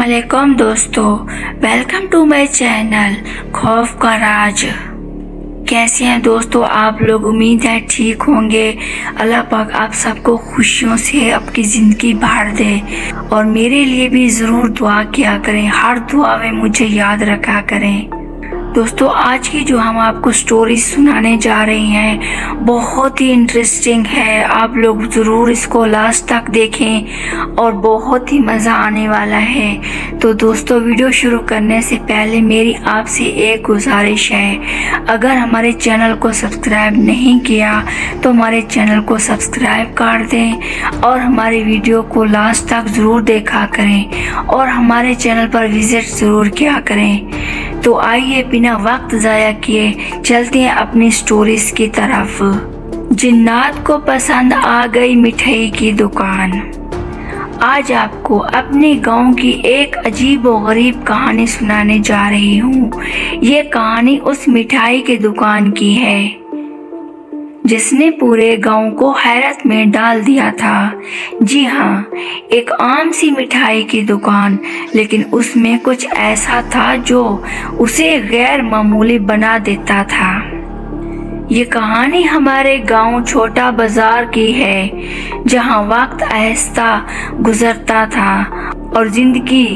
अस्सलामुअलैकुम दोस्तों, welcome to my channel खौफ का राज। कैसे हैं दोस्तों आप लोग? उम्मीद है ठीक होंगे। अल्लाह पाक आप सबको खुशियों से आपकी ज़िंदगी भर दे और मेरे लिए भी ज़रूर दुआ किया करें। हर दुआ में मुझे याद रखा करें। दोस्तों आज की जो हम आपको स्टोरी सुनाने जा रहे हैं बहुत ही इंटरेस्टिंग है। आप लोग ज़रूर इसको लास्ट तक देखें और बहुत ही मज़ा आने वाला है। तो दोस्तों वीडियो शुरू करने से पहले मेरी आपसे एक गुजारिश है, अगर हमारे चैनल को सब्सक्राइब नहीं किया तो हमारे चैनल को सब्सक्राइब कर दें और हमारे वीडियो को लास्ट तक ज़रूर देखा करें और हमारे चैनल पर विज़िट ज़रूर किया करें। तो आइए बिना वक्त ज़ाया किए चलते हैं अपनी स्टोरीज की तरफ। जिन्नात को पसंद आ गई मिठाई की दुकान। आज आपको अपने गांव की एक अजीब और गरीब कहानी सुनाने जा रही हूँ। ये कहानी उस मिठाई की दुकान की है जिसने पूरे गांव को हैरत में डाल दिया था। जी हाँ, एक आम सी मिठाई की दुकान, लेकिन उसमें कुछ ऐसा था जो उसे गैर मामूली बना देता था। ये कहानी हमारे गांव छोटा बाजार की है जहां वक्त आहिस्ता गुजरता था और जिंदगी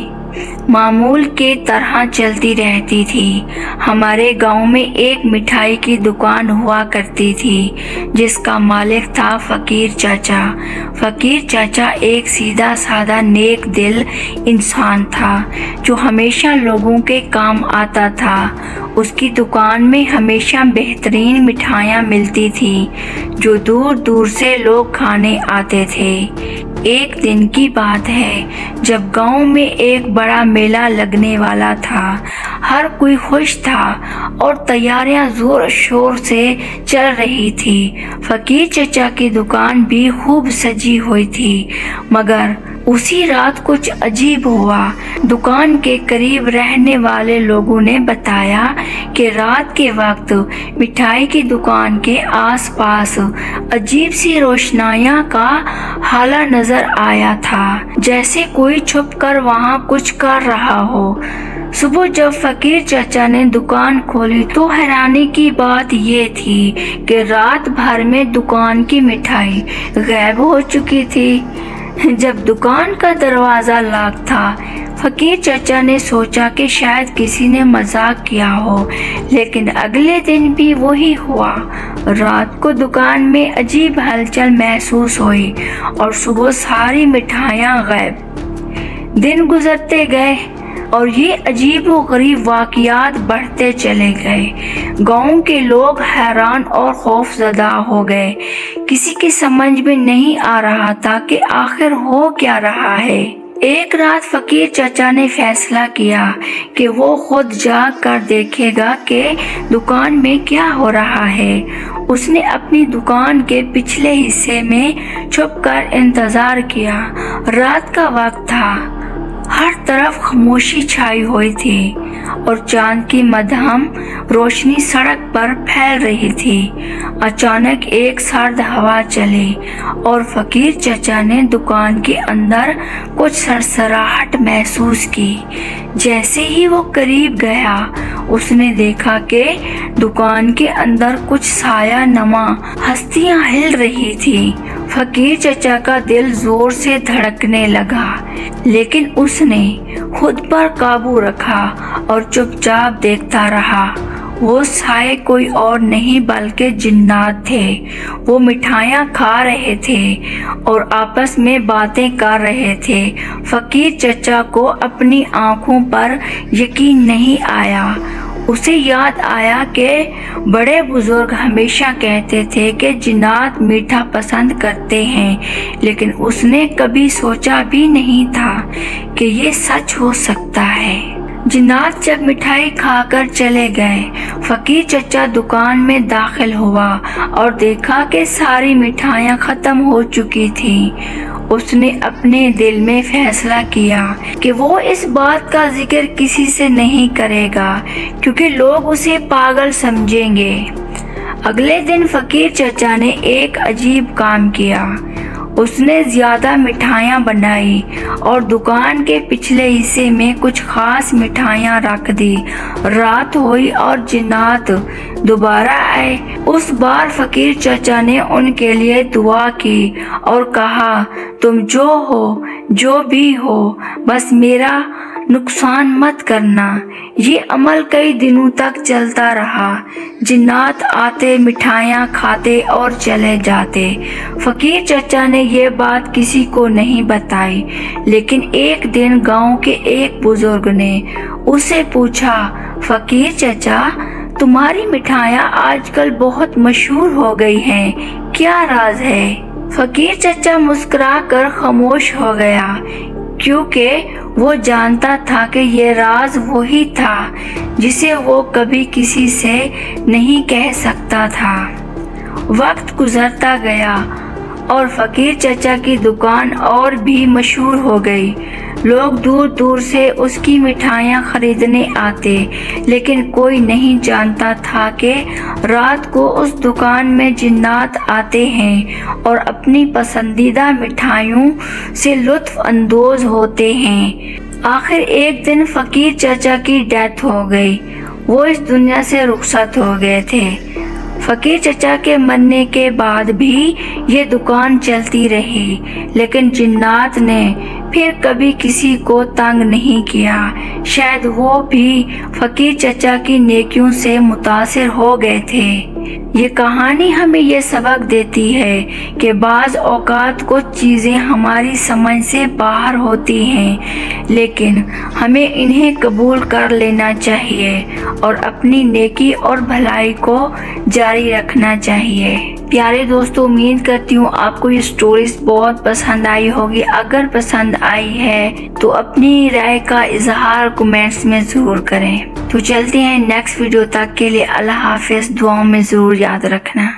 मामूल के तरह चलती रहती थी। हमारे गांव में एक मिठाई की दुकान हुआ करती थी जिसका मालिक था फकीर चाचा। फकीर चाचा एक सीधा साधा नेक दिल इंसान था जो हमेशा लोगों के काम आता था। उसकी दुकान में हमेशा बेहतरीन मिठाइयाँ मिलती थी जो दूर दूर से लोग खाने आते थे। एक दिन की बात है जब गांव में एक बड़ा मेला लगने वाला था। हर कोई खुश था और तैयारियां जोर शोर से चल रही थी। फकीर चचा की दुकान भी खूब सजी हुई थी, मगर उसी रात कुछ अजीब हुआ। दुकान के करीब रहने वाले लोगों ने बताया कि रात के वक्त मिठाई की दुकान के आसपास अजीब सी रोशनाइयां का हाला नजर आया था, जैसे कोई छुपकर वहां कुछ कर रहा हो। सुबह जब फकीर चाचा ने दुकान खोली तो हैरानी की बात ये थी कि रात भर में दुकान की मिठाई गायब हो चुकी थी। जब दुकान का दरवाज़ा लॉक था, फकीर चाचा ने सोचा कि शायद किसी ने मजाक किया हो, लेकिन अगले दिन भी वही हुआ। रात को दुकान में अजीब हलचल महसूस हुई और सुबह सारी मिठाइयाँ गायब। दिन गुजरते गए और ये अजीब व गरीब वाक़यात बढ़ते चले गए। गांव के लोग हैरान और खौफजदा हो गए। किसी की समझ में नहीं आ रहा था कि आखिर हो क्या रहा है। एक रात फकीर चाचा ने फैसला किया कि वो खुद जाग कर देखेगा कि दुकान में क्या हो रहा है। उसने अपनी दुकान के पिछले हिस्से में छुपकर इंतजार किया। रात का वक्त था, हर तरफ खामोशी छाई हुई थी और चांद की मध्यम रोशनी सड़क पर फैल रही थी। अचानक एक सर्द हवा चली और फकीर चाचा ने दुकान के अंदर कुछ सरसराहट महसूस की। जैसे ही वो करीब गया, उसने देखा कि दुकान के अंदर कुछ साया नमा हस्तियां हिल रही थी। फकीर चाचा का दिल जोर से धड़कने लगा, लेकिन उसने खुद पर काबू रखा और चुपचाप देखता रहा। वो साए कोई और नहीं बल्कि जिन्नात थे। वो मिठाइयाँ खा रहे थे और आपस में बातें कर रहे थे। फकीर चचा को अपनी आंखों पर यकीन नहीं आया। उसे याद आया कि बड़े बुजुर्ग हमेशा कहते थे कि जिन्नात मीठा पसंद करते हैं, लेकिन उसने कभी सोचा भी नहीं था कि ये सच हो सकता है। जिन्नात जब मिठाई खाकर चले गए, फकीर चचा दुकान में दाखिल हुआ और देखा कि सारी मिठाइयाँ खत्म हो चुकी थी। उसने अपने दिल में फैसला किया कि वो इस बात का जिक्र किसी से नहीं करेगा क्योंकि लोग उसे पागल समझेंगे। अगले दिन फकीर चचा ने एक अजीब काम किया। उसने ज्यादा मिठाइयाँ बनाई और दुकान के पिछले हिस्से में कुछ खास मिठाइयाँ रख दी। रात हुई और जिन्नात दोबारा आए। उस बार फकीर चाचा ने उनके लिए दुआ की और कहा, तुम जो भी हो, बस मेरा नुकसान मत करना। ये अमल कई दिनों तक चलता रहा। जिन्नात आते, मिठाइयाँ खाते और चले जाते। फकीर चचा ने ये बात किसी को नहीं बताई, लेकिन एक दिन गांव के एक बुजुर्ग ने उसे पूछा, फकीर चचा, तुम्हारी मिठाइयाँ आजकल बहुत मशहूर हो गई हैं, क्या राज है? फकीर चचा मुस्कुरा कर खामोश हो गया, क्योंकि वो जानता था कि ये राज वही था जिसे वो कभी किसी से नहीं कह सकता था। वक्त गुजरता गया और फकीर चचा की दुकान और भी मशहूर हो गई। लोग दूर दूर से उसकी मिठाइयाँ खरीदने आते, लेकिन कोई नहीं जानता था कि रात को उस दुकान में जिन्नात आते हैं और अपनी पसंदीदा मिठाइयों से लुत्फ अंदोज होते हैं। आखिर एक दिन फकीर चचा की डेथ हो गई। वो इस दुनिया से रुखसत हो गए थे। फकीर चचा के मरने के बाद भी ये दुकान चलती रही, लेकिन जिन्नात ने फिर कभी किसी को तंग नहीं किया। शायद वो भी फकीर चचा की नेकियों से मुतासिर हो गए थे। ये कहानी हमें ये सबक देती है कि बाज़ औक़ात कुछ चीज़ें हमारी समझ से बाहर होती हैं, लेकिन हमें इन्हें कबूल कर लेना चाहिए और अपनी नेकी और भलाई को जारी रखना चाहिए। प्यारे दोस्तों, उम्मीद करती हूँ आपको ये स्टोरीज बहुत पसंद आई होगी। अगर पसंद आई है तो अपनी राय का इजहार कमेंट्स में ज़रूर करें। तो चलते हैं नेक्स्ट वीडियो तक के लिए। अल्लाह हाफिज़। दुआओं में ज़रूर याद रखना।